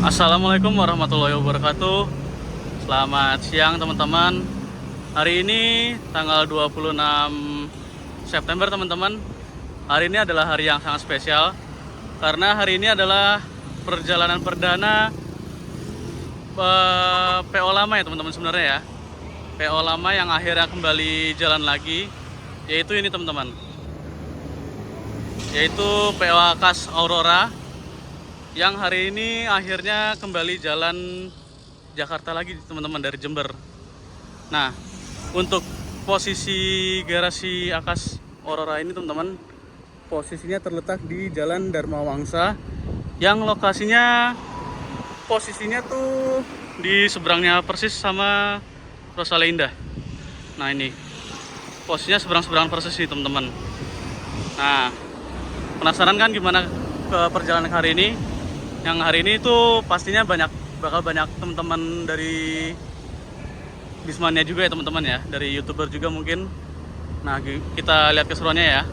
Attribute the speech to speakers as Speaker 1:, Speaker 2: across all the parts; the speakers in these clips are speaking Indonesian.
Speaker 1: Assalamualaikum warahmatullahi wabarakatuh. Selamat siang teman-teman. Hari ini tanggal 26 September teman-teman. Hari ini adalah hari yang sangat spesial karena hari ini adalah perjalanan perdana PO lama ya teman-teman sebenarnya ya. PO lama yang akhirnya kembali jalan lagi, yaitu ini teman-teman. Yaitu PO Akas Aurora yang hari ini akhirnya kembali jalan Jakarta lagi teman-teman dari Jember. Nah, untuk posisi garasi Akas Aurora ini teman-teman, posisinya terletak di Jalan Dharma Wangsa yang posisinya tuh di seberangnya persis sama Rosale Indah. Nah, ini posisinya seberang-seberang persis nih teman-teman. Nah, penasaran kan gimana ke perjalanan hari ini? Yang hari ini tuh pastinya bakal banyak teman-teman dari Bismania juga ya teman-teman ya, dari YouTuber juga mungkin. Nah, kita lihat keseruannya ya.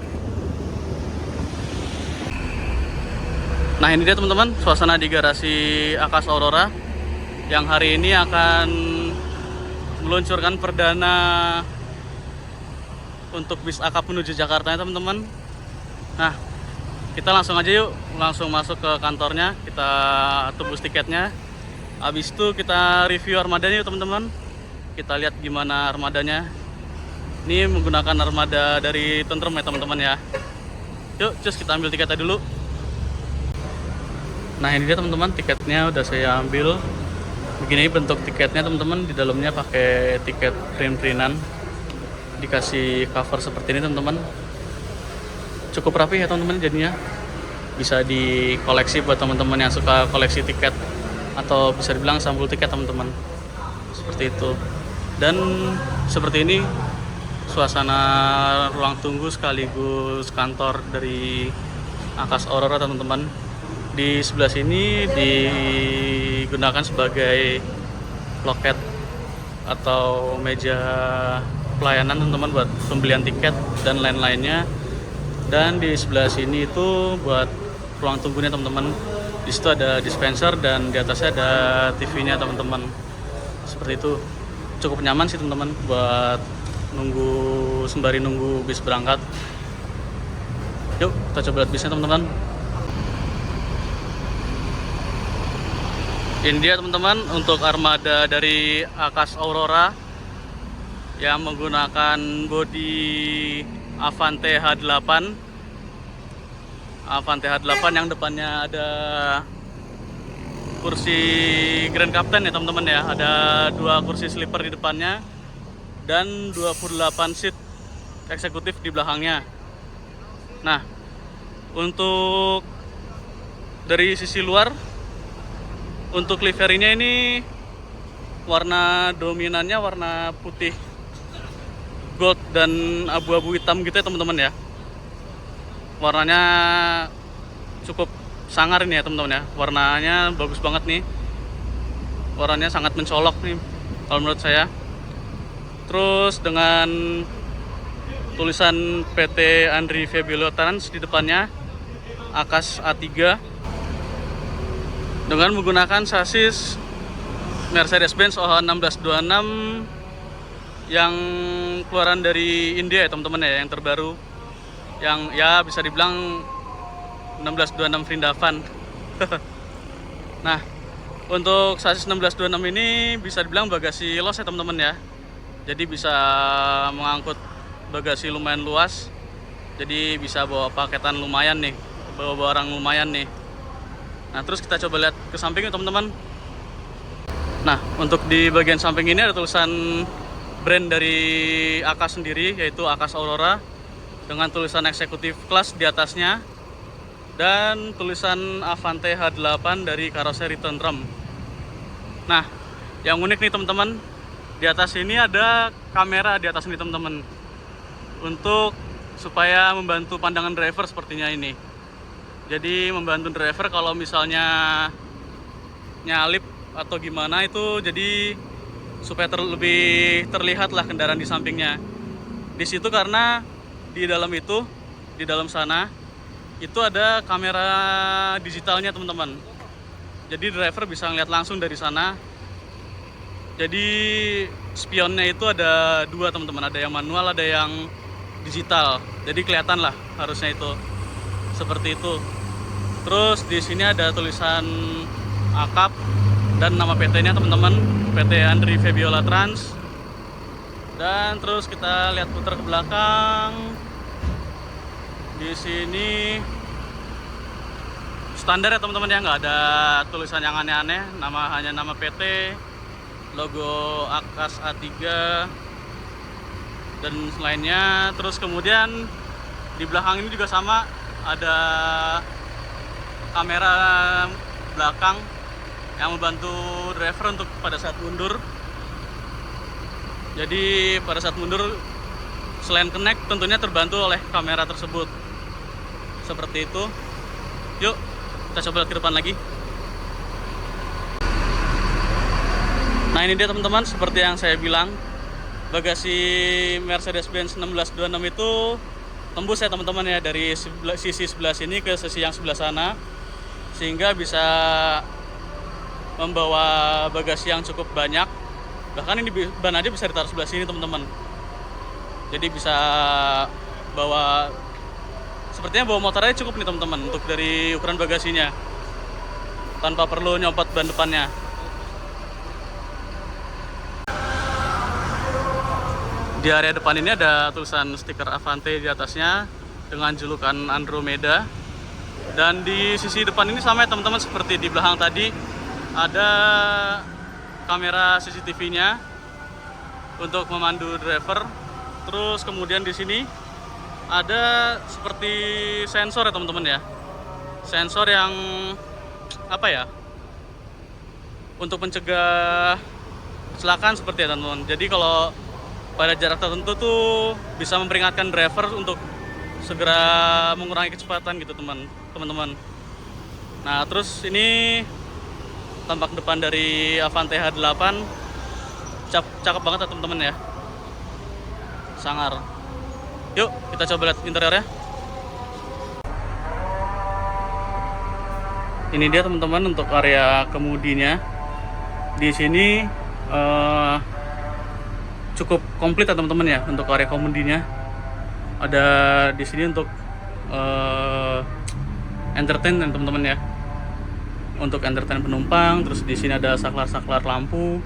Speaker 1: Nah, ini dia teman-teman suasana di garasi Akas Aurora yang hari ini akan meluncurkan perdana untuk bis akap menuju Jakarta ya teman-teman. Nah, kita langsung aja yuk, langsung masuk ke kantornya, kita tebus tiketnya. Habis itu kita review armadanya yuk teman-teman. Kita lihat gimana armadanya. Ini menggunakan armada dari Tentrem ya teman-teman ya. Yuk, cus kita ambil tiketnya dulu. Nah, ini dia teman-teman, tiketnya udah saya ambil. Begini bentuk tiketnya teman-teman, di dalamnya pakai tiket print-printan. Dikasih cover seperti ini teman-teman. Cukup rapi ya teman-teman, jadinya bisa dikoleksi buat teman-teman yang suka koleksi tiket atau bisa dibilang sampul tiket teman-teman, seperti itu. Dan seperti ini suasana ruang tunggu sekaligus kantor dari Akas Aurora teman-teman. Di sebelah sini digunakan sebagai loket atau meja pelayanan teman-teman buat pembelian tiket dan lain-lainnya. Dan di sebelah sini itu buat ruang tunggunya teman-teman. Di situ ada dispenser dan di atasnya ada TV-nya teman-teman. Seperti itu. Cukup nyaman sih teman-teman buat sembari nunggu bis berangkat. Yuk, kita coba lihat bisnya teman-teman. Ini dia teman-teman untuk armada dari Akas Aurora yang menggunakan bodi Avante H8 yang depannya ada kursi Grand Captain ya teman-teman ya. Ada 2 kursi sleeper di depannya dan 28 seat eksekutif di belakangnya. Nah, untuk dari sisi luar, untuk liverinya ini warna dominannya warna putih gold dan abu-abu hitam gitu ya teman-teman ya. Warnanya cukup sangar ini ya teman-teman ya. Warnanya bagus banget nih. Warnanya sangat mencolok nih kalau menurut saya. Terus dengan tulisan PT Andri Fabio Trans di depannya, Akas A3 dengan menggunakan sasis Mercedes-Benz OH1626 yang keluaran dari India ya teman-teman ya, yang terbaru, yang ya bisa dibilang 1626 Vrindavan. Nah, untuk sasis 1626 ini bisa dibilang bagasi los ya teman-teman ya. Jadi bisa mengangkut bagasi lumayan luas. Jadi bisa bawa paketan lumayan nih, bawa barang lumayan nih. Nah, terus kita coba lihat ke samping ya teman-teman. Nah, untuk di bagian samping ini ada tulisan brand dari Akas sendiri, yaitu Akas Aurora dengan tulisan eksekutif kelas di atasnya dan tulisan Avante H8 dari karoseri Tentrem. Nah, yang unik nih teman-teman, di atas ini ada kamera di atas ini teman-teman, untuk supaya membantu pandangan driver sepertinya ini. Jadi membantu driver kalau misalnya nyalip atau gimana itu, jadi supaya lebih terlihat lah kendaraan di sampingnya. Di situ karena di dalam sana itu ada kamera digitalnya teman-teman. Jadi driver bisa ngeliat langsung dari sana. Jadi spionnya itu ada dua teman-teman, ada yang manual, ada yang digital. Jadi kelihatan lah harusnya itu seperti itu. Terus di sini ada tulisan akap dan nama PT-nya teman-teman, PT Andri Febiola Trans. Dan terus kita lihat putar ke belakang. Di sini standar ya teman-teman ya, nggak ada tulisan yang aneh-aneh, hanya nama PT, logo Akas A3 dan lainnya. Terus kemudian di belakang ini juga sama, ada kamera belakang yang membantu driver untuk pada saat mundur. Jadi pada saat mundur selain connect tentunya terbantu oleh kamera tersebut. Seperti itu. Yuk kita coba ke depan lagi. Nah ini dia teman-teman, seperti yang saya bilang, bagasi Mercedes-Benz 1626 itu tembus ya teman-teman ya, dari sisi sebelah sini ke sisi yang sebelah sana, sehingga bisa membawa bagasi yang cukup banyak. Bahkan ini ban aja bisa ditaruh sebelah sini teman-teman. Jadi bisa bawa, sepertinya bawa motor aja cukup nih teman-teman untuk dari ukuran bagasinya, tanpa perlu nyopot ban depannya. Di area depan ini ada tulisan stiker Avante di atasnya dengan julukan Andromeda. Dan di sisi depan ini sama ya teman-teman, seperti di belakang tadi, ada kamera CCTV-nya untuk memandu driver. Terus kemudian di sini ada seperti sensor ya teman-teman ya. Sensor yang apa ya? Untuk mencegah kecelakaan seperti ya teman-teman. Jadi kalau pada jarak tertentu tuh bisa memperingatkan driver untuk segera mengurangi kecepatan gitu teman-teman. Nah terus ini tampak depan dari Avante H8, cakep banget ya teman-teman ya, sangar. Yuk kita coba lihat interiornya. Ini dia teman-teman untuk area kemudinya. Di sini cukup komplit ya teman-teman ya untuk area kemudinya. Ada di sini untuk entertain teman-teman ya, untuk entertain penumpang. Terus di sini ada saklar-saklar lampu.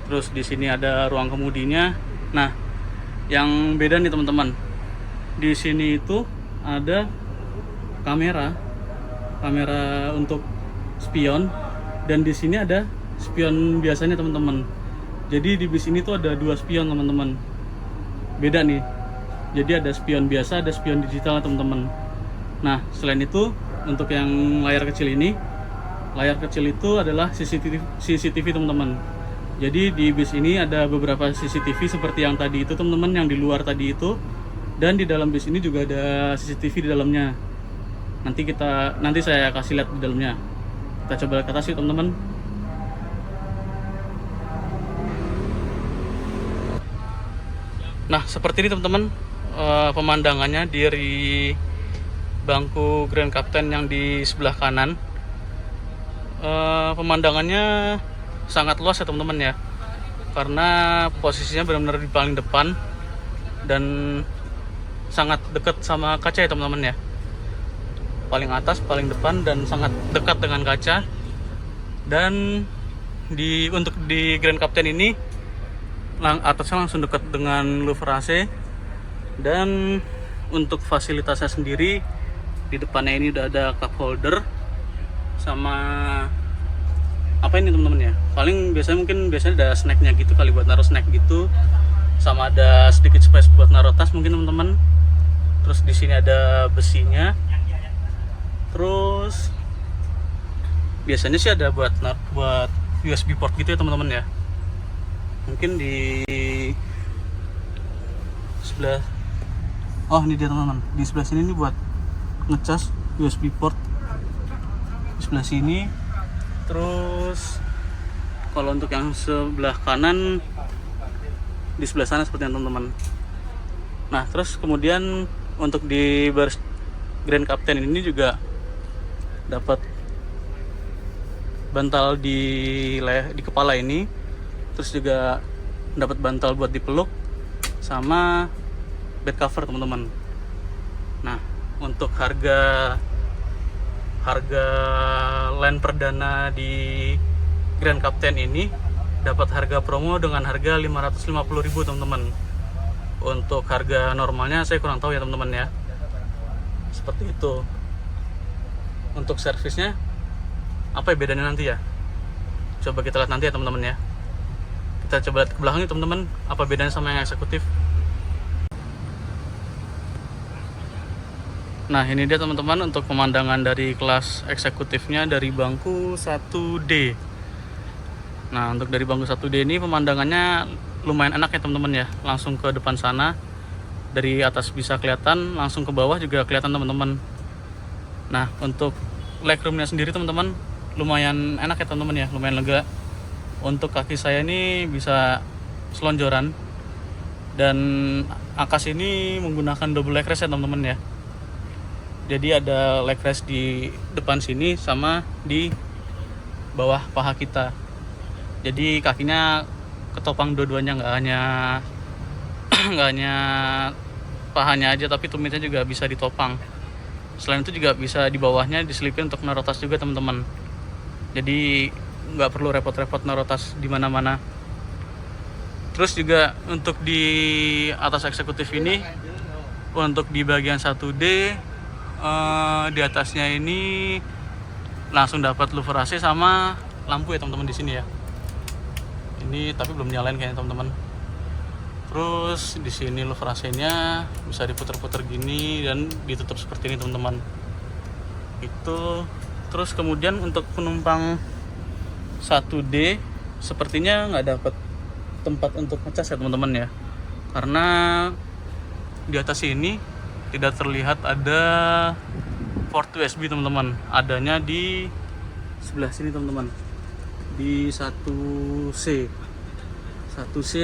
Speaker 1: Terus di sini ada ruang kemudinya. Nah, yang beda nih teman-teman, di sini itu ada kamera untuk spion, dan di sini ada spion biasanya teman-teman. Jadi di bis ini tuh ada dua spion teman-teman, beda nih. Jadi ada spion biasa, ada spion digital teman-teman. Nah selain itu untuk yang layar kecil ini, layar kecil itu adalah CCTV teman-teman. Jadi di bis ini ada beberapa CCTV seperti yang tadi itu teman-teman, yang di luar tadi itu, dan di dalam bis ini juga ada CCTV di dalamnya. Nanti saya kasih lihat di dalamnya. Kita coba ke atas yuk teman-teman. Nah seperti ini teman-teman pemandangannya dari bangku Grand Captain yang di sebelah kanan. Pemandangannya sangat luas ya teman-teman ya, karena posisinya benar-benar di paling depan dan sangat dekat sama kaca ya teman-teman ya. Paling atas, paling depan, dan sangat dekat dengan kaca. Dan untuk di Grand Captain ini atasnya langsung dekat dengan louver AC. Dan untuk fasilitasnya sendiri, di depannya ini udah ada cup holder sama apa ini teman-teman ya, paling biasanya ada snacknya gitu kali, buat naruh snack gitu, sama ada sedikit space buat naruh tas mungkin teman-teman. Terus di sini ada besinya. Terus biasanya sih ada buat USB port gitu ya teman-teman ya. Mungkin di sebelah, oh ini dia teman-teman, di sebelah sini ini buat ngecas USB port di sebelah sini. Terus kalau untuk yang sebelah kanan di sebelah sana seperti yang teman-teman. Nah terus kemudian untuk di Grand Captain ini juga dapat bantal di kepala ini, terus juga dapat bantal buat dipeluk sama bed cover teman-teman. Nah, untuk harga land perdana di Grand Captain ini dapat harga promo dengan harga 550.000 teman-teman. Untuk harga normalnya saya kurang tahu ya teman-teman ya. Seperti itu. Untuk servisnya apa ya bedanya nanti ya? Coba kita lihat nanti ya teman-teman ya. Kita coba lihat ke belakang nih teman-teman, apa bedanya sama yang eksekutif. Nah, ini dia teman-teman untuk pemandangan dari kelas eksekutifnya dari bangku 1D. Nah, untuk dari bangku 1D ini pemandangannya lumayan enak ya teman-teman ya. Langsung ke depan sana, dari atas bisa kelihatan, langsung ke bawah juga kelihatan teman-teman. Nah, untuk legroomnya sendiri teman-teman lumayan enak ya teman-teman ya, lumayan lega. Untuk kaki saya ini bisa selonjoran, dan Akas ini menggunakan double leg rest ya teman-teman ya. Jadi ada leg rest di depan sini sama di bawah paha kita. Jadi kakinya ketopang dua-duanya, nggak hanya pahanya aja, tapi tumitnya juga bisa ditopang. Selain itu juga bisa di bawahnya diselipin untuk naruh tas juga teman-teman. Jadi nggak perlu repot-repot naruh tas di mana-mana. Terus juga untuk di atas eksekutif ini, untuk di bagian 1D di atasnya ini langsung dapat louver AC sama lampu ya teman-teman di sini ya. Ini tapi belum nyalain kayaknya teman-teman. Terus di sini louver AC-nya bisa diputer-puter gini dan ditutup seperti ini teman-teman. Itu. Terus kemudian untuk penumpang 1D sepertinya nggak dapat tempat untuk ngecas ya teman-teman ya. Karena di atas ini tidak terlihat ada port USB teman-teman. Adanya di sebelah sini teman-teman. Di 1C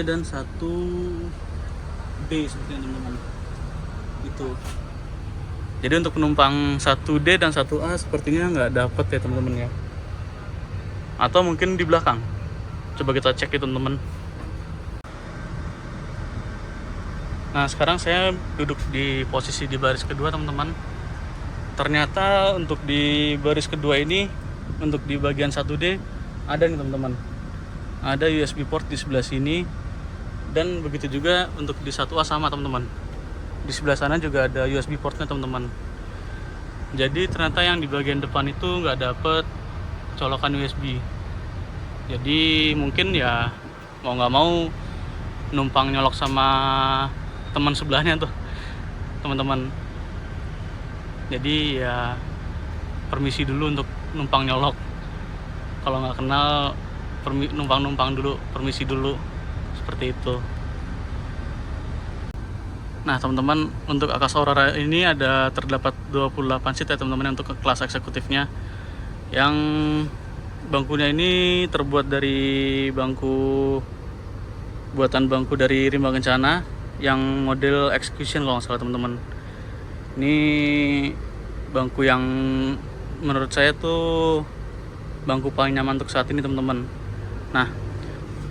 Speaker 1: dan 1B sepertinya teman-teman. Itu. Jadi untuk penumpang 1D dan 1A sepertinya nggak dapat ya teman-teman ya. Atau mungkin di belakang. Coba kita cek itu teman-teman. Nah, sekarang saya duduk di posisi di baris kedua teman-teman. Ternyata untuk di baris kedua ini, untuk di bagian 1D ada nih teman-teman. Ada USB port di sebelah sini, dan begitu juga untuk di 1A sama teman-teman. Di sebelah sana juga ada USB portnya teman-teman. Jadi ternyata yang di bagian depan itu nggak dapet colokan USB. Jadi mungkin ya mau nggak mau numpang nyolok sama teman sebelahnya tuh teman-teman. Jadi ya permisi dulu untuk numpang nyolok. Kalau nggak kenal numpang dulu, permisi dulu, seperti itu. Nah teman-teman, untuk Akas Aurora ini terdapat 28 seat ya teman-teman untuk kelas eksekutifnya. Yang bangkunya ini terbuat dari buatan bangku dari Rimba Kencana yang model Execution kalau nggak salah teman-teman. Ini bangku yang menurut saya tuh bangku paling nyaman untuk saat ini teman-teman. Nah,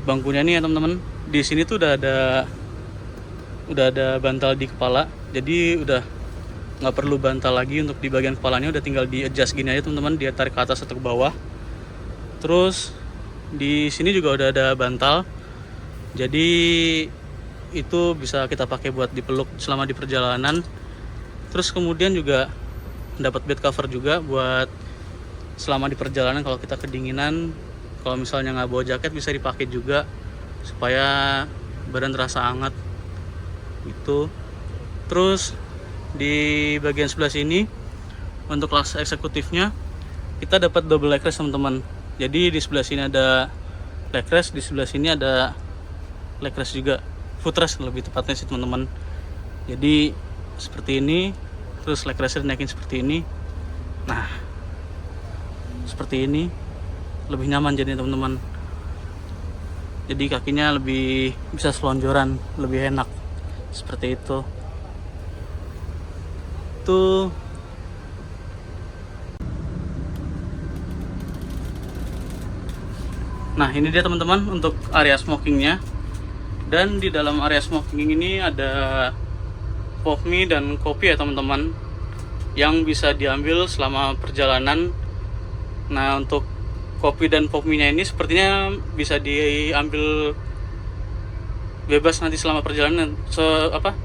Speaker 1: bangkunya ini ya teman-teman, di sini tuh udah ada bantal di kepala, jadi udah nggak perlu bantal lagi untuk di bagian kepalanya, udah tinggal di adjust gini aja teman-teman, dia tarik ke atas atau ke bawah. Terus di sini juga udah ada bantal, jadi itu bisa kita pakai buat dipeluk selama di perjalanan. Terus kemudian juga dapat bed cover juga buat selama di perjalanan kalau kita kedinginan. Kalau misalnya nggak bawa jaket bisa dipakai juga supaya badan terasa hangat itu. Terus di bagian sebelah sini untuk kelas eksekutifnya kita dapat double leg rest teman-teman. Jadi di sebelah sini ada leg rest, di sebelah sini ada leg rest juga, footrest lebih tepatnya sih teman-teman. Jadi seperti ini, terus leg rest naikin seperti ini. Nah, seperti ini lebih nyaman jadi teman-teman. Jadi kakinya lebih bisa selonjoran, lebih enak. Seperti itu. Tuh. Nah, ini dia teman-teman untuk area smokingnya. Dan di dalam area smoking ini ada pop mie dan kopi ya teman-teman, yang bisa diambil selama perjalanan. Nah, untuk kopi dan pop mie-nya ini sepertinya bisa diambil bebas nanti selama perjalanan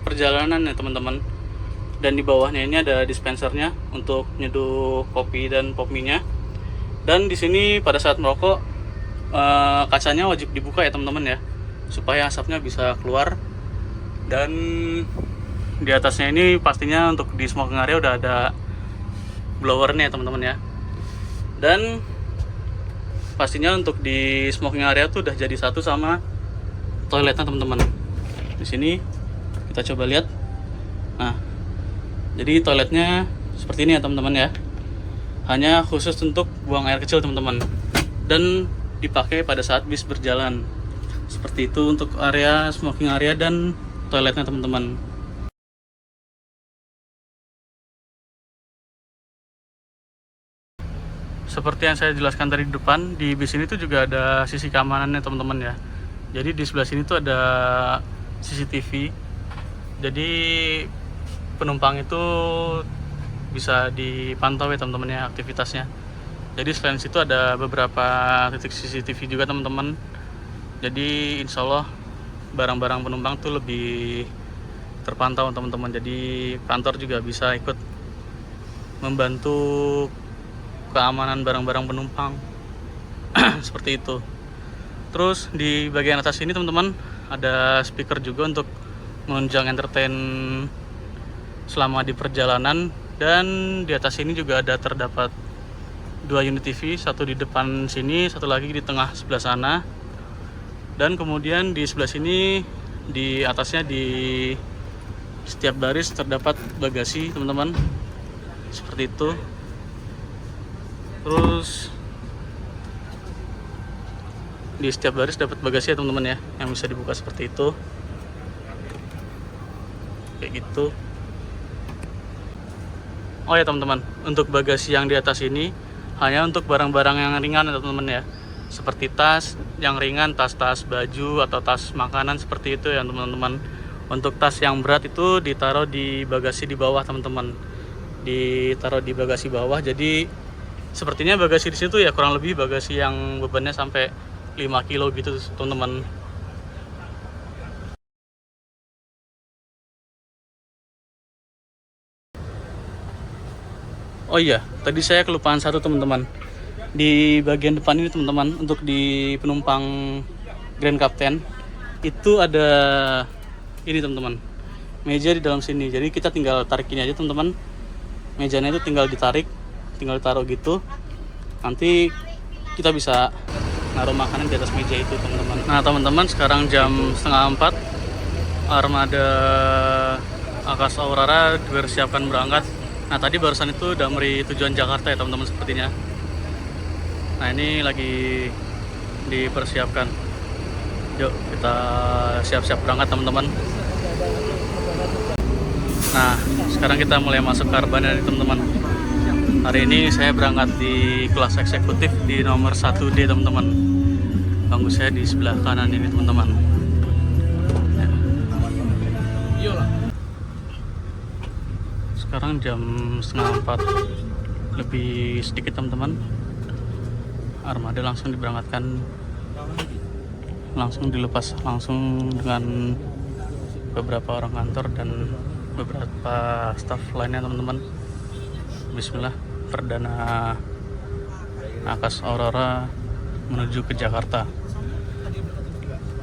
Speaker 1: perjalanan ya teman-teman. Dan di bawahnya ini ada dispensernya untuk nyeduh kopi dan pop mie-nya. Dan di sini pada saat merokok kacanya wajib dibuka ya teman-teman ya, supaya asapnya bisa keluar. Dan di atasnya ini pastinya untuk di smoking area udah ada blowernya ya teman-teman ya. Dan pastinya untuk di smoking area tuh udah jadi satu sama toiletnya teman-teman. Di sini kita coba lihat. Nah, jadi toiletnya seperti ini ya teman-teman ya. Hanya khusus untuk buang air kecil teman-teman. Dan dipakai pada saat bis berjalan. Seperti itu untuk area smoking area dan toiletnya teman-teman. Seperti yang saya jelaskan tadi di depan, di bis ini tuh juga ada sisi keamanannya teman-teman ya. Jadi di sebelah sini tuh ada CCTV. Jadi penumpang itu bisa dipantau ya teman-teman ya aktivitasnya. Jadi selain situ ada beberapa titik CCTV juga teman-teman. Jadi insya Allah barang-barang penumpang tuh lebih terpantau teman-teman. Jadi kantor juga bisa ikut membantu keamanan barang-barang penumpang. Seperti itu. Terus di bagian atas ini teman-teman ada speaker juga untuk menunjang entertain selama di perjalanan. Dan di atas ini juga ada terdapat 2 unit TV, satu di depan sini, satu lagi di tengah sebelah sana. Dan kemudian di sebelah sini di atasnya di setiap baris terdapat bagasi teman-teman, seperti itu. Terus di setiap baris dapat bagasi ya teman-teman ya, yang bisa dibuka seperti itu, kayak gitu. Oh ya teman-teman, untuk bagasi yang di atas ini hanya untuk barang-barang yang ringan ya teman-teman ya, seperti tas yang ringan, tas-tas baju atau tas makanan seperti itu ya teman-teman. Untuk tas yang berat itu ditaruh di bagasi di bawah teman-teman, ditaruh di bagasi bawah. Jadi sepertinya bagasi di situ ya kurang lebih bagasi yang bebannya sampai 5 kilo gitu teman-teman. Oh iya, tadi saya kelupaan satu teman-teman. Di bagian depan ini teman-teman, untuk di penumpang Grand Captain itu ada ini teman-teman, meja di dalam sini. Jadi kita tinggal tarik ini aja teman-teman. Mejanya itu tinggal ditarik, tinggal taruh gitu. Nanti kita bisa naruh makanan di atas meja itu teman-teman. Nah teman-teman, sekarang jam 3:30, armada Akas Aurora dipersiapkan berangkat. Nah tadi barusan itu Damri tujuan Jakarta ya teman-teman sepertinya. Nah ini lagi dipersiapkan. Yuk kita siap-siap berangkat teman-teman. Nah sekarang kita mulai masuk ke Arbana nih teman-teman. Hari ini saya berangkat di kelas eksekutif di nomor 1D teman-teman. Bangku saya di sebelah kanan ini teman-teman. Sekarang jam 3:30 lebih sedikit teman-teman. Armada langsung diberangkatkan, langsung dilepas langsung dengan beberapa orang kantor dan beberapa staf lainnya teman-teman. Bismillah, perdana Akas Aurora menuju ke Jakarta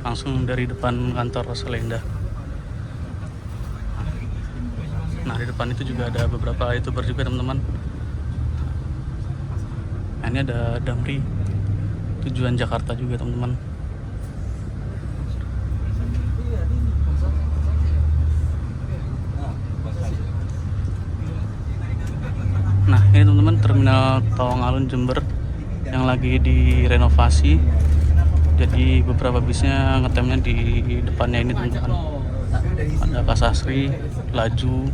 Speaker 1: langsung dari depan kantor Selenda. Nah di depan itu juga ada beberapa YouTuber juga teman-teman. Nah, ini ada Damri tujuan Jakarta juga teman-teman. Nah ini teman-teman terminal Tawang Alun Jember yang lagi direnovasi. Jadi beberapa bisnya ngetemnya di depannya ini teman-teman. Ada Kasasri, Laju.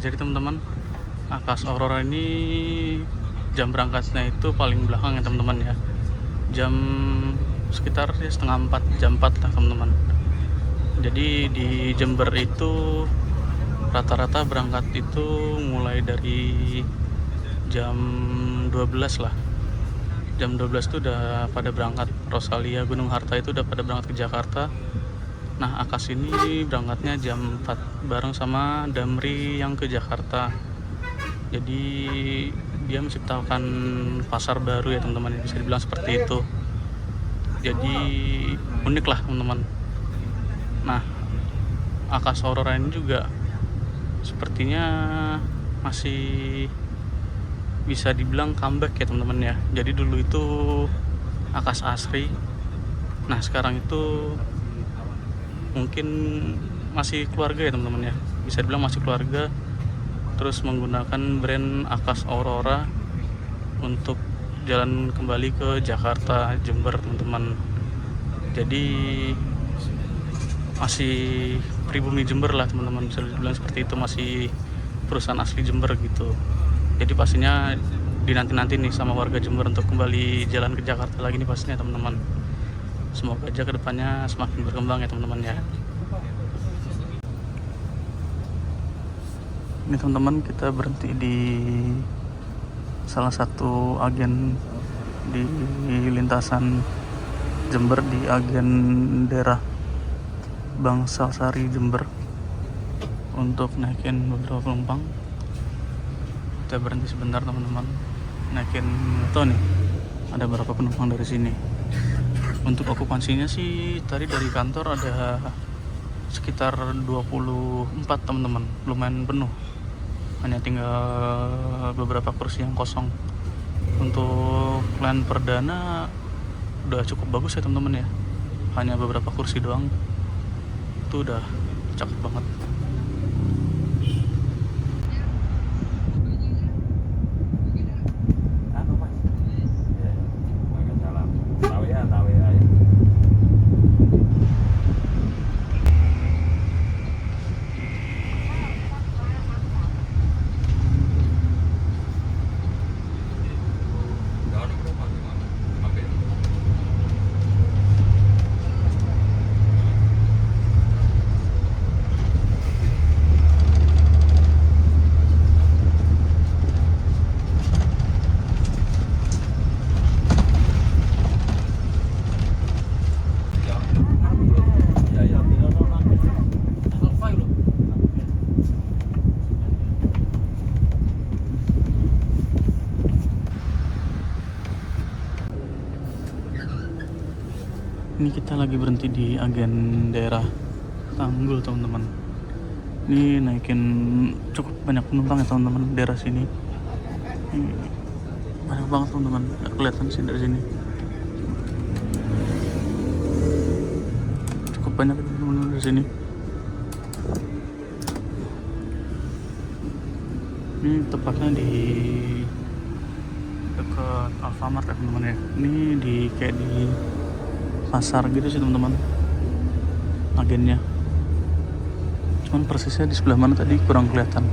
Speaker 1: jadi teman-teman, Akas Aurora ini jam berangkatnya itu paling belakang ya teman-teman ya. Jam sekitar ya setengah 4, jam 4 lah teman-teman. Jadi di Jember itu rata-rata berangkat itu mulai dari jam 12 lah. Jam 12 itu udah pada berangkat. Rosalia Gunung Harta itu udah pada berangkat ke Jakarta. Nah, Akas ini berangkatnya jam 4 bareng sama Damri yang ke Jakarta. Jadi dia menciptakan pasar baru ya teman-teman, bisa dibilang seperti itu. Jadi unik lah teman-teman. Nah, Akas Aurora ini juga sepertinya masih bisa dibilang comeback ya teman-teman ya. Jadi dulu itu Akas Asri. Nah, sekarang itu mungkin masih keluarga ya teman-teman ya. Bisa dibilang masih keluarga. Terus menggunakan brand Akas Aurora untuk jalan kembali ke Jakarta, Jember teman-teman. Jadi masih pribumi Jember lah teman-teman, bisa dibilang seperti itu, masih perusahaan asli Jember gitu. Jadi pastinya dinanti-nanti nih sama warga Jember untuk kembali jalan ke Jakarta lagi nih pastinya teman-teman. Semoga aja kedepannya semakin berkembang ya teman-teman ya. Ini teman-teman, kita berhenti di salah satu agen di lintasan Jember, di agen daerah Bangsasari Jember, untuk naikin beberapa penumpang. Kita berhenti sebentar teman-teman, naikin motor nih. Ada berapa penumpang dari sini? Untuk okupansinya sih tadi dari kantor ada sekitar 24 teman-teman, lumayan penuh. Hanya tinggal beberapa kursi yang kosong. Untuk line perdana udah cukup bagus ya teman-teman ya. Hanya beberapa kursi doang. Itu udah cakep banget. Ini kita lagi berhenti di agen daerah Tanggul teman-teman. Ini naikin cukup banyak penumpang ya teman-teman daerah sini. Ini banyak banget teman-teman, nggak kelihatan sih dari sini. Cukup banyak teman-teman dari sini. Ini tepatnya di dekat Alfamart ya teman-teman ya. Ini di kayak di pasar gitu sih teman-teman agennya. Cuman persisnya di sebelah mana tadi kurang kelihatan.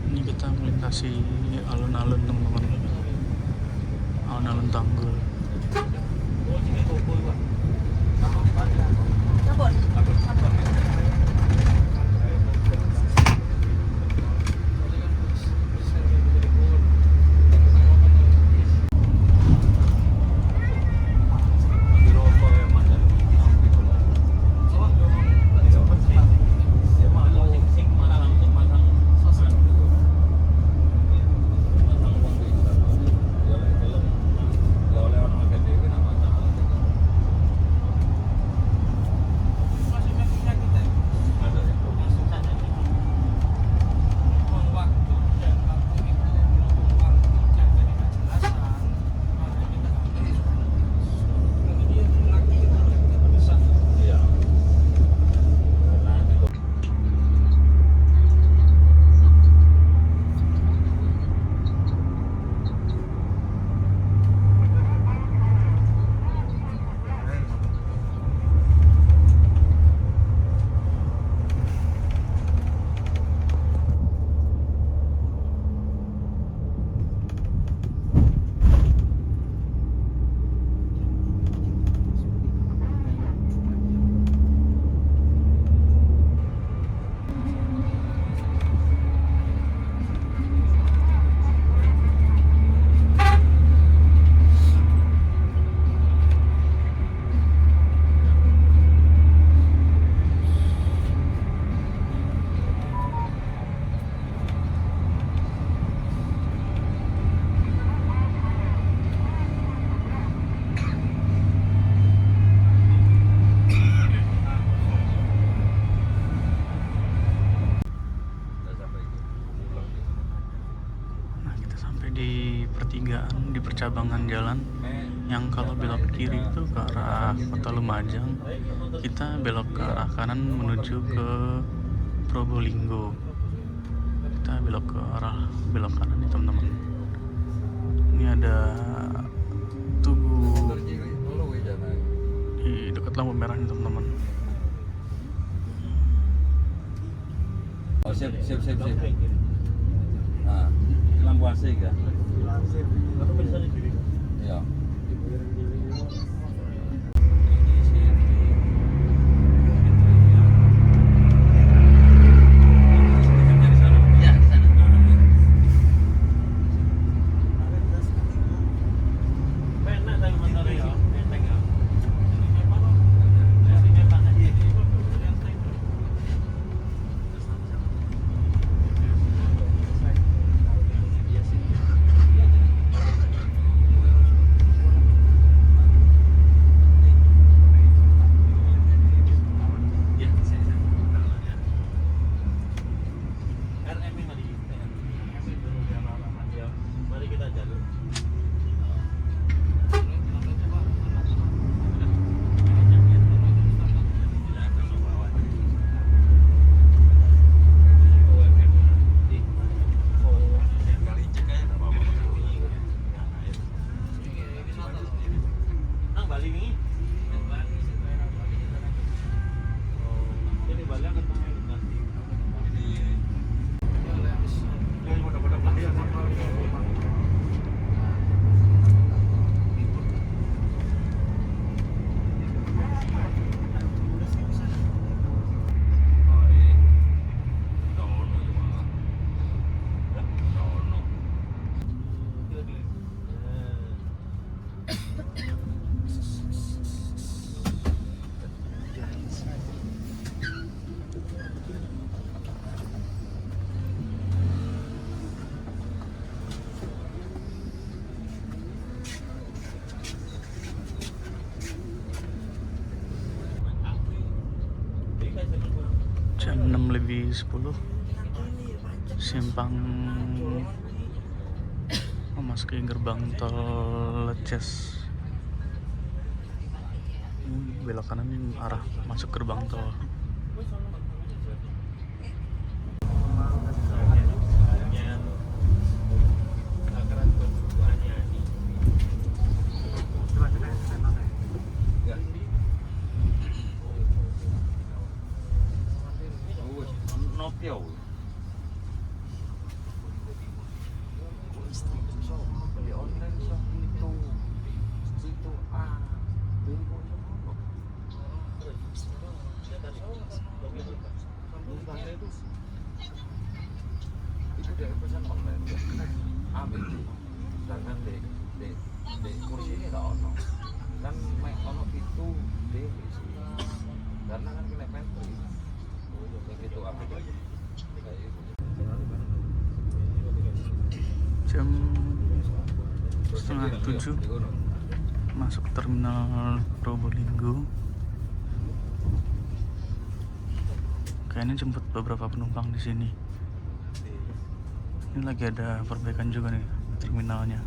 Speaker 1: Ini kita melintasi alun-alun teman-teman, alun-alun Tanggul. percabangan jalan yang kalau belok kiri itu ke arah Kota Lumajang, kita belok ke arah kanan menuju ke Probolinggo. Kita belok ke arah belok kanan nih teman-teman. Ini ada Tugu di dekat lampu merah nih teman-teman.
Speaker 2: Oh siap. Nah, lampu AC ya. Iya.
Speaker 1: Jam 6:10 simpang memasuki gerbang tol Leces. Ini belok kanan arah masuk gerbang tol.
Speaker 2: Nopiau. Beli online shop itu itu dari pesan online ambil sedangkan di kursi ini tak ono kan mek ono itu di karena kan kena pantry itu apa
Speaker 1: Jam 6:30 masuk terminal Probolinggo. Kayaknya jemput beberapa penumpang di sini. Ini lagi ada perbaikan juga nih terminalnya.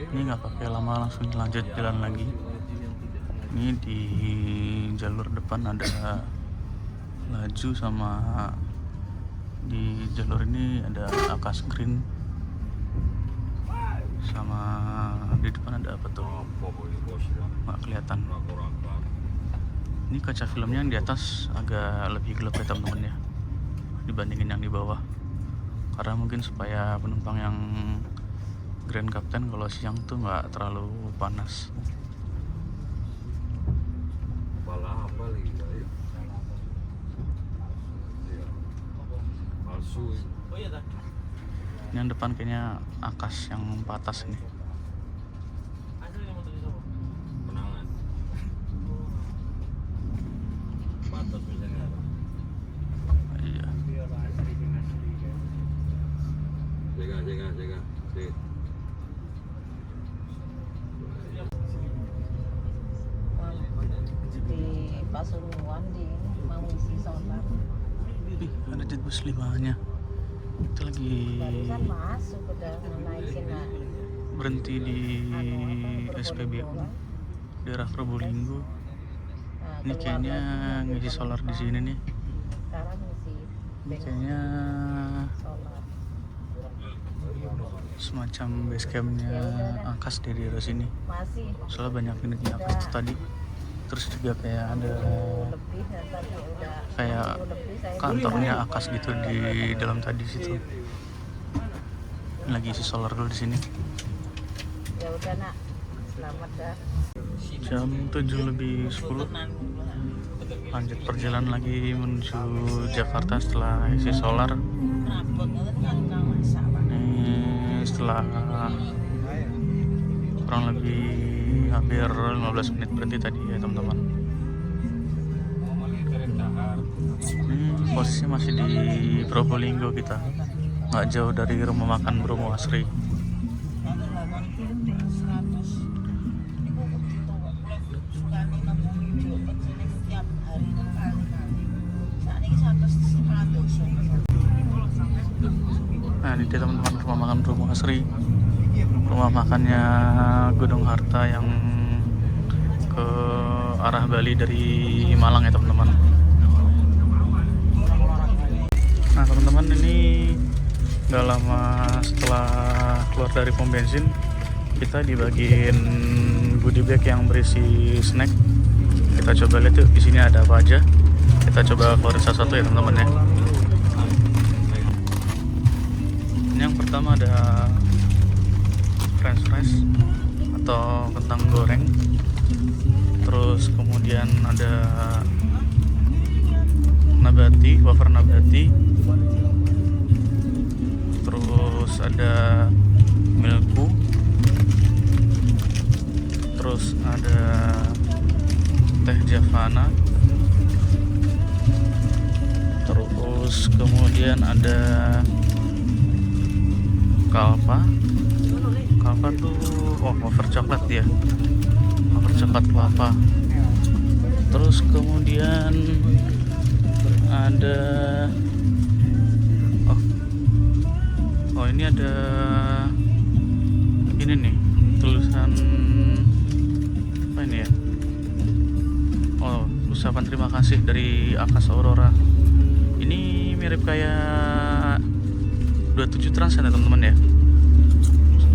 Speaker 1: Ini nggak pakai lama, langsung lanjut jalan lagi. Ini di jalur depan ada laju, sama di jalur ini ada akas green, sama di depan ada apa tuh nggak kelihatan. Ini kaca filmnya yang di atas agak lebih gelap ya teman-teman ya, dibandingin yang di bawah, karena mungkin supaya penumpang yang Grand Captain kalau siang tuh nggak terlalu panas. Ini Ini yang depan kayaknya Akas yang patas ini.
Speaker 2: Penangan. Patas biasanya.
Speaker 1: Iya.
Speaker 2: Jaga. Sit.
Speaker 3: Di Pasuruan di mau isi solar
Speaker 1: Ih, ada jet bus 5-nya. Kita lagi
Speaker 3: barusan masuk udah naikin
Speaker 1: berhenti di SPBU daerah Probolinggo. Ini kayaknya ngisi solar di sini nih.
Speaker 3: sekarang isi
Speaker 1: Ini kayaknya
Speaker 3: solar
Speaker 1: semacam base campnya Akas di daerah sini.
Speaker 3: masih
Speaker 1: Soalnya banyak unitnya Akas tuh tadi. Terus juga kayak ada
Speaker 3: lebih dan tadi udah
Speaker 1: kayak
Speaker 3: 60 lebih saya
Speaker 1: kantornya Akas gitu di dalam tadi situ. Ini lagi isi solar dulu di sini.
Speaker 3: ya udah nak selamat dah
Speaker 1: Jam 7:10 lanjut perjalanan lagi menuju Jakarta setelah isi solar. Ini setelah kurang lebih hampir 15 menit berarti tadi ya teman-teman. Ini posisinya masih di Probolinggo kita, nggak jauh dari rumah makan Bromo Asri. Nah ini dia teman-teman, rumah makan Bromo Asri, rumah makannya Gunung Harta yang ke arah Bali dari Malang ya teman-teman. Nah teman-teman, ini nggak lama setelah keluar dari pom bensin, kita dibagiin goodie bag yang berisi snack. Kita coba lihat yuk di sini ada apa aja. Kita coba keluarin satu-satu ya teman-teman ya. Ini yang pertama ada french fries atau kentang goreng. Terus kemudian ada nabati, wafer nabati. Terus ada milku. Terus ada teh javana. Terus kemudian ada kalpa tuh wafer coklat dia, wafer coklat kelapa. Terus kemudian ada ini ada ini nih tulisan apa ini ya, ucapan terima kasih dari Akas Aurora. Ini mirip kayak 27 Trans ya teman-teman ya.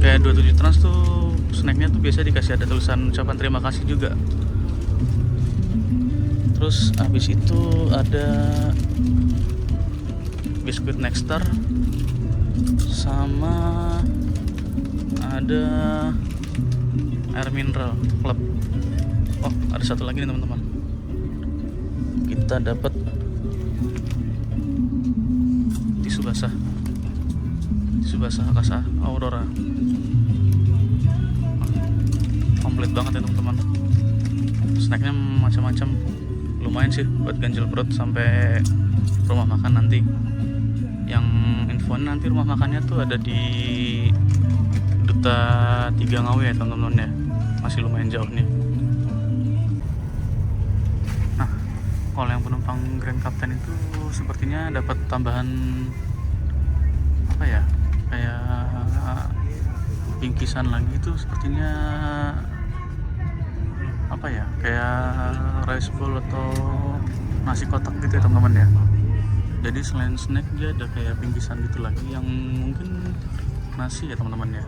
Speaker 1: Kayak 27 Trans tuh snacknya tuh biasa dikasih ada tulisan ucapan terima kasih juga. Terus habis itu ada biskuit Nexstar sama ada air mineral club. Oh ada satu lagi nih teman-teman, kita dapat tisu basah Akas Aurora. Komplit banget ya teman-teman, snacknya macam-macam, lumayan sih buat ganjil perut sampai rumah makan nanti. Yang infonya nanti rumah makannya tuh ada di Duta 3 Ngawi ya teman-teman ya, masih lumayan jauh nih. Nah kalau yang penumpang Grand Captain itu sepertinya dapat tambahan apa ya, kayak bingkisan lagi itu, sepertinya apa ya, kayak rice bowl atau nasi kotak gitu ya teman-teman ya. Jadi selain snack dia ada kayak bingkisan gitu lagi yang mungkin nasi ya teman-teman ya.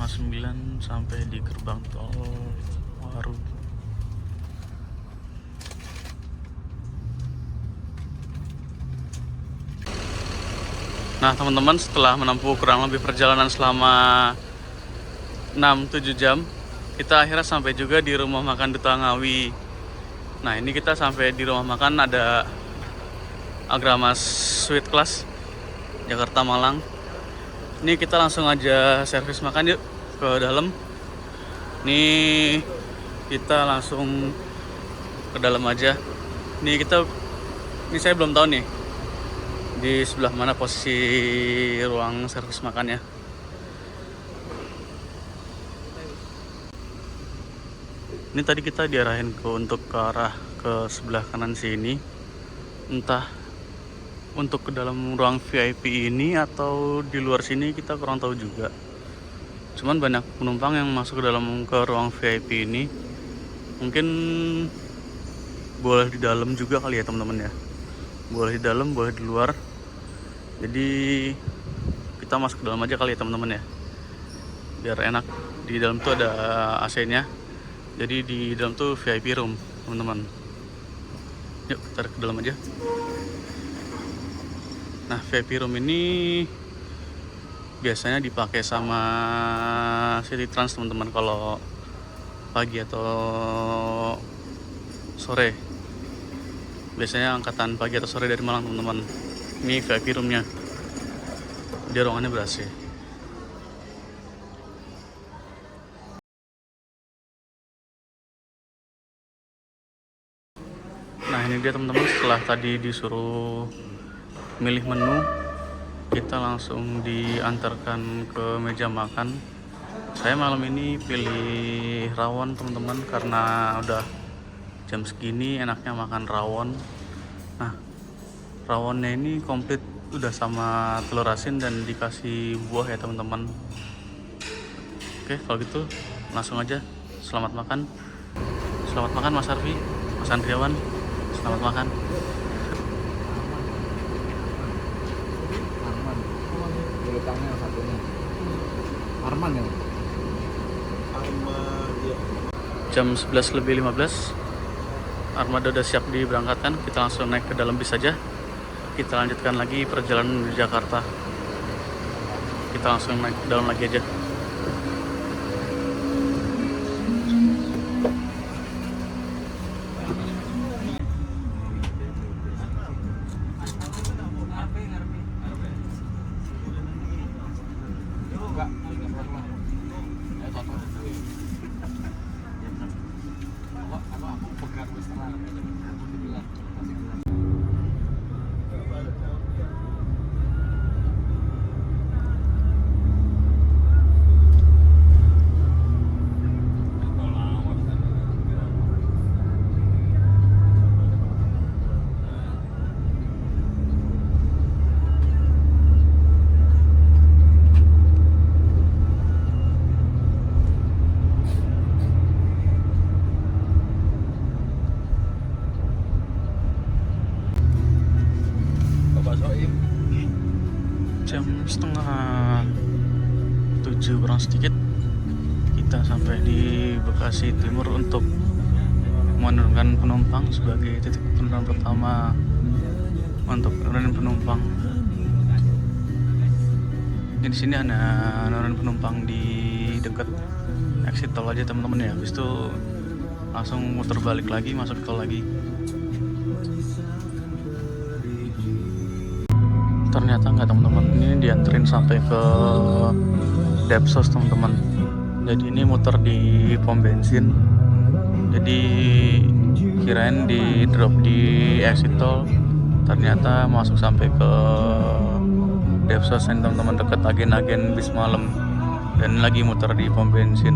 Speaker 1: 9 sampai di gerbang tol Waru. Nah teman-teman, setelah menempuh kurang lebih perjalanan selama 6-7 jam, kita akhirnya sampai juga di rumah makan Duta Ngawi. Nah ini kita sampai di rumah makan ada Agramas Sweet Class Jakarta Malang. Ini kita langsung aja servis makan yuk ke dalam. Nih kita langsung ke dalam aja. Ini saya belum tahu nih di sebelah mana posisi ruang servis makannya. Ini tadi kita diarahin untuk ke arah ke sebelah kanan sini. Entah untuk ke dalam ruang VIP ini atau di luar sini kita kurang tahu juga. Cuman banyak penumpang yang masuk ke ruang VIP ini. Mungkin boleh di dalam juga kali ya teman-teman ya. Boleh di dalam, boleh di luar. Jadi kita masuk ke dalam aja kali ya teman-teman ya. Biar enak. Di dalam tuh ada AC-nya. Jadi di dalam tuh VIP room teman-teman. Yuk kita ke dalam aja. Nah VIP room ini biasanya dipakai sama City Trans teman-teman kalau pagi atau sore. Biasanya angkatan pagi atau sore dari Malang teman-teman. Ini VIP roomnya. Dia ruangannya ber-AC. Nah ini dia teman-teman, setelah tadi disuruh milih menu, kita langsung diantarkan ke meja makan. Saya malam ini pilih rawon teman-teman karena udah jam segini enaknya makan rawon. Nah rawonnya ini komplit udah sama telur asin dan dikasih buah ya teman-teman. Oke kalau gitu langsung aja. Selamat makan Mas Arfi, Mas Andriawan, selamat makan.
Speaker 2: Arman. Julukannya satunya. Arman ya.
Speaker 1: Jam 11:15 armada udah siap diberangkatkan. Kita langsung naik ke dalam bis saja. Kita lanjutkan lagi perjalanan di Jakarta. Kita langsung naik ke dalam lagi aja. Jam 6:30 kurang sedikit kita sampai di Bekasi Timur untuk menurunkan penumpang sebagai titik penurunan pertama untuk penurunan penumpang. Di sini ada penurunan penumpang di dekat exit tol aja teman-teman ya. Habis itu langsung muter balik lagi masuk tol lagi. Ternyata nggak teman-teman, ini dianterin sampai ke Depsos teman-teman. Jadi ini muter di pom bensin. Jadi kirain di drop di exit tol, ternyata masuk sampai ke Depsos ini teman-teman, dekat agen-agen bis malam. Dan lagi muter di pom bensin.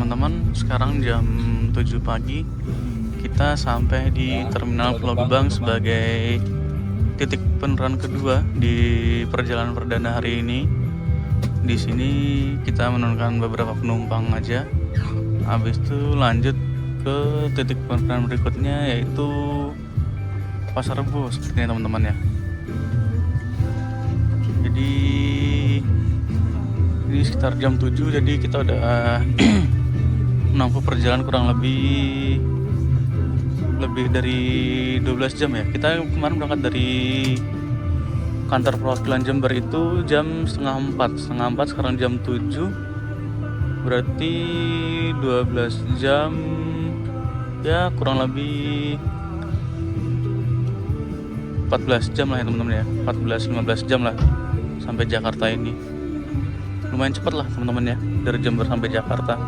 Speaker 1: teman-teman, sekarang jam 7 pagi. Kita sampai di Terminal Pulau Gebang sebagai titik penurunan kedua di perjalanan perdana hari ini. Di sini kita menurunkan beberapa penumpang aja. Habis itu lanjut ke titik penurunan berikutnya, yaitu Pasar Rebo sepertinya teman-teman ya. Jadi ini sekitar jam 7, jadi kita udah menempuh perjalanan kurang lebih dari 12 jam ya. Kita kemarin berangkat dari kantor perwakilan Jember itu jam setengah 4, sekarang jam 7, berarti 12 jam ya, kurang lebih 14 jam lah ya teman-teman ya, 14-15 jam lah sampai Jakarta ini. Lumayan cepat lah teman-teman ya, dari Jember sampai Jakarta.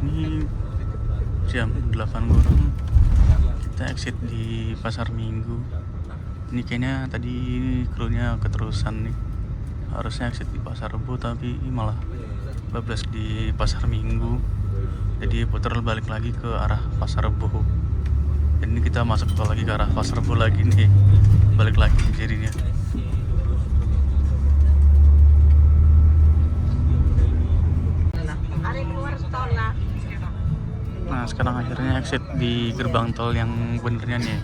Speaker 1: Ini jam 8 kurang, kita exit di Pasar Minggu. Ini kayaknya tadi krunya keterusan nih, harusnya exit di Pasar Rebo tapi malah bablas di Pasar Minggu. Jadi putar balik lagi ke arah Pasar Rebo. Dan ini kita masuk lagi ke arah Pasar Rebo lagi nih, balik lagi jadinya. Nah sekarang akhirnya exit di gerbang tol yang benernya nih,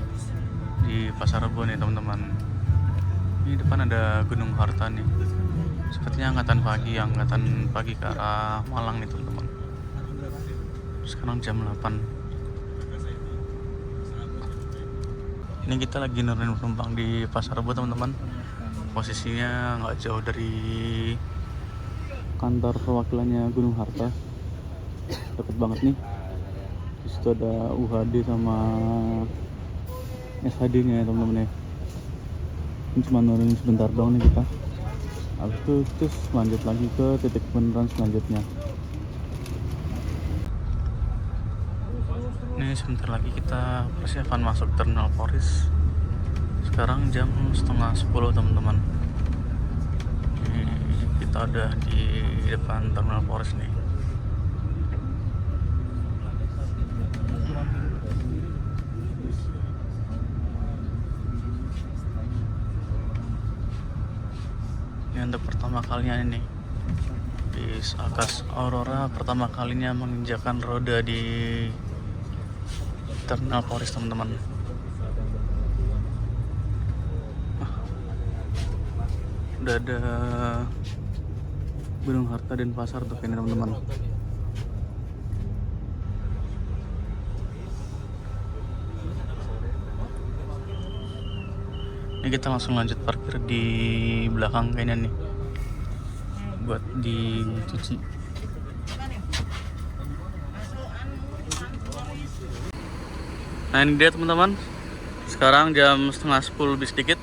Speaker 1: di Pasar Rebo nih teman-teman. Ini depan ada Gunung Harta nih, sepertinya angkatan pagi ke arah Malang nih teman-teman. Sekarang jam 8. Ini kita lagi nurunin penumpang di Pasar Rebo teman-teman. Posisinya nggak jauh dari kantor perwakilannya Gunung Harta, deket banget nih. Di situ ada UHD sama SHD nya ya teman-teman ya. Ini cuma nurunin sebentar doang nih kita. Habis itu terus lanjut lagi ke titik penurunan selanjutnya. Ini sebentar lagi kita persiapan masuk Terminal Poris. Sekarang jam setengah 10 teman-teman. Ini kita udah di depan Terminal Poris nih. Ini untuk pertama kalinya ini bis Akas Aurora pertama kalinya menginjakan roda di Terminal Poris teman-teman. Udah ada Gunung Harta dan Pasar tuh ini teman-teman. Ini kita langsung lanjut parkir di belakang kayaknya nih, buat dicuci. Nah ini dia teman-teman, sekarang jam setengah 10 lebih sedikit,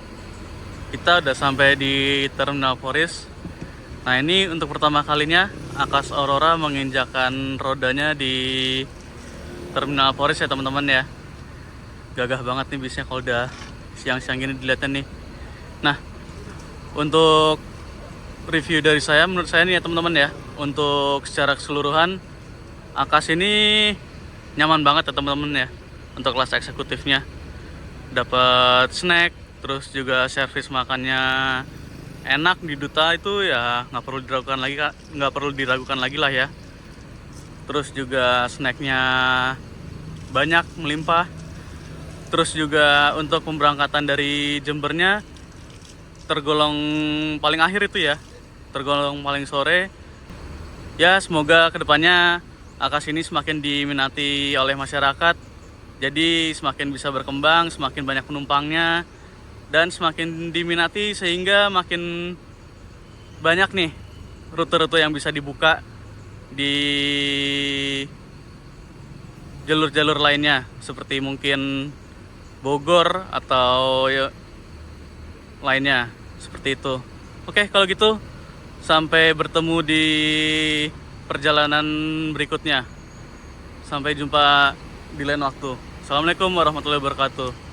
Speaker 1: kita udah sampai di Terminal Poris. Nah ini untuk pertama kalinya Akas Aurora menginjakan rodanya di Terminal Poris ya teman-teman ya. Gagah banget nih bisnya kalau udah siang-siang gini dilihatnya nih. Nah untuk review dari saya, menurut saya nih ya teman-teman ya, untuk secara keseluruhan Akas ini nyaman banget ya teman-teman ya. Untuk kelas eksekutifnya dapat snack, terus juga servis makannya enak di Duta itu ya, nggak perlu diragukan lagi lah ya. Terus juga snacknya banyak melimpah. Terus juga untuk pemberangkatan dari Jembernya tergolong paling akhir itu ya, tergolong paling sore. Ya semoga kedepannya Akas ini semakin diminati oleh masyarakat, jadi semakin bisa berkembang, semakin banyak penumpangnya, dan semakin diminati sehingga makin banyak nih rute-rute yang bisa dibuka di jalur-jalur lainnya seperti mungkin Bogor atau lainnya seperti itu. Oke, kalau gitu sampai bertemu di perjalanan berikutnya. Sampai jumpa di lain waktu. Assalamualaikum warahmatullahi wabarakatuh.